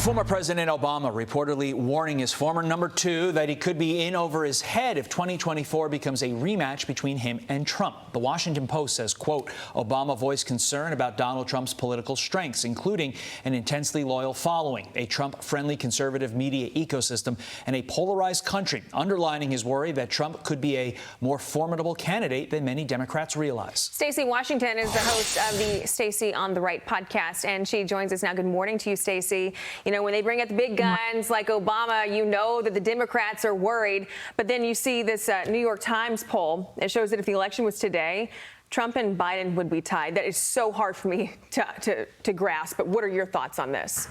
Former President Obama reportedly warning his former number two that he could be in over his head if 2024 becomes a rematch between him and Trump. The Washington Post says, quote, Obama voiced concern about Donald Trump's political strengths, including an intensely loyal following, a Trump-friendly conservative media ecosystem, and a polarized country, underlining his worry that Trump could be a more formidable candidate than many Democrats realize. Stacy Washington is the host of the Stacy on the Right podcast, and she joins us now. Good morning to you, Stacy. You know, when they bring out the big guns like Obama, you know that the Democrats are worried. But then you see this New York Times poll. It shows that if the election was today, Trump and Biden would be tied. That is so hard for me to grasp. But what are your thoughts on this?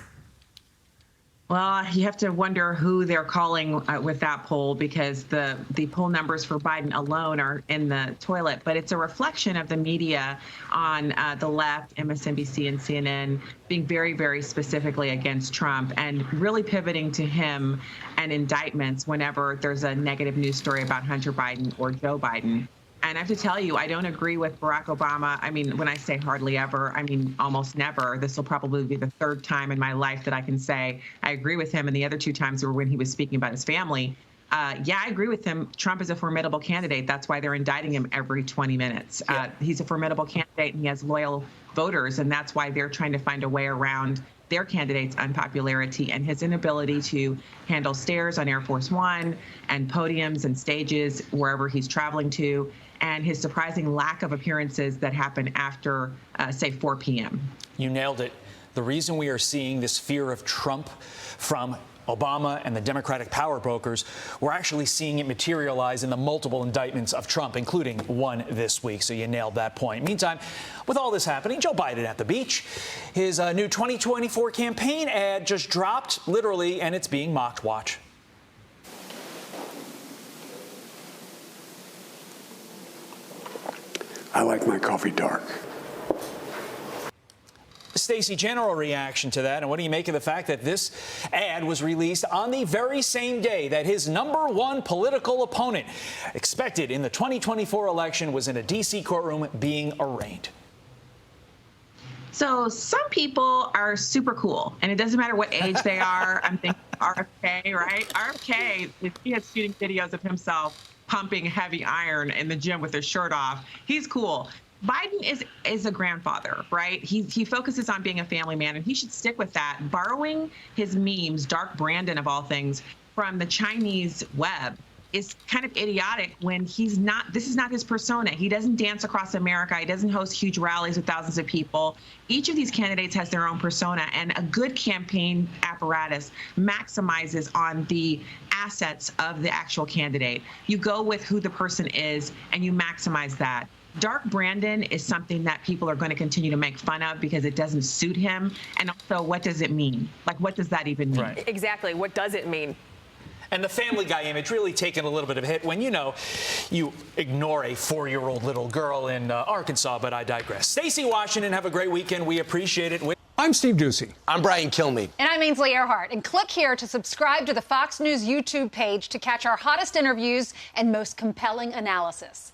Well, you have to wonder who they're calling with that poll, because the poll numbers for Biden alone are in the toilet. But it's a reflection of the media on the left, MSNBC and CNN, being very, very specifically against Trump and really pivoting to him and indictments whenever there's a negative news story about Hunter Biden or Joe Biden. And I have to tell you, I don't agree with Barack Obama. I mean, when I say hardly ever, I mean almost never. This will probably be the third time in my life that I can say I agree with him. And the other two times were when he was speaking about his family. Yeah, I agree with him. Trump is a formidable candidate. That's why they're indicting him every 20 minutes. Yeah. He's a formidable candidate, and he has loyal voters. And that's why they're trying to find a way around their candidate's unpopularity and his inability to handle stairs on Air Force One and podiums and stages wherever he's traveling to, and his surprising lack of appearances that happen after, say, 4 p.m. You nailed it. The reason we are seeing this fear of Trump from Obama and the Democratic power brokers, we're actually seeing it materialize in the multiple indictments of Trump, including one this week. So you nailed that point. Meantime, with all this happening, Joe Biden at the beach. His new 2024 campaign ad just dropped, literally, and it's being mocked. Watch. I like my coffee dark. Stacy, general reaction to that, and what do you make of the fact that this ad was released on the very same day that his number one political opponent, expected in the 2024 election, was in a D.C. courtroom being arraigned? So some people are super cool, and it doesn't matter what age they are. I'm thinking RFK, right? RFK, if he has shooting videos of himself pumping heavy iron in the gym with his shirt off, he's cool. Biden is a grandfather, right? He focuses on being a family man, and he should stick with that. Borrowing his memes, Dark Brandon of all things, from the Chinese web is kind of idiotic when this is not his persona. He doesn't dance across America. He doesn't host huge rallies with thousands of people. Each of these candidates has their own persona, and a good campaign apparatus maximizes on the assets of the actual candidate. You go with who the person is, and you maximize that. Dark Brandon is something that people are going to continue to make fun of because it doesn't suit him. And also, what does it mean? Like, what does that even mean? Right. Exactly. What does it mean? And the Family Guy image really taking a little bit of a hit when, you know, you ignore a 4-year-old little girl in Arkansas, but I digress. Stacy Washington, have a great weekend. We appreciate it. I'm Steve Ducey. I'm Brian Kilmeade. And I'm Ainsley Earhart. And click here to subscribe to the Fox News YouTube page to catch our hottest interviews and most compelling analysis.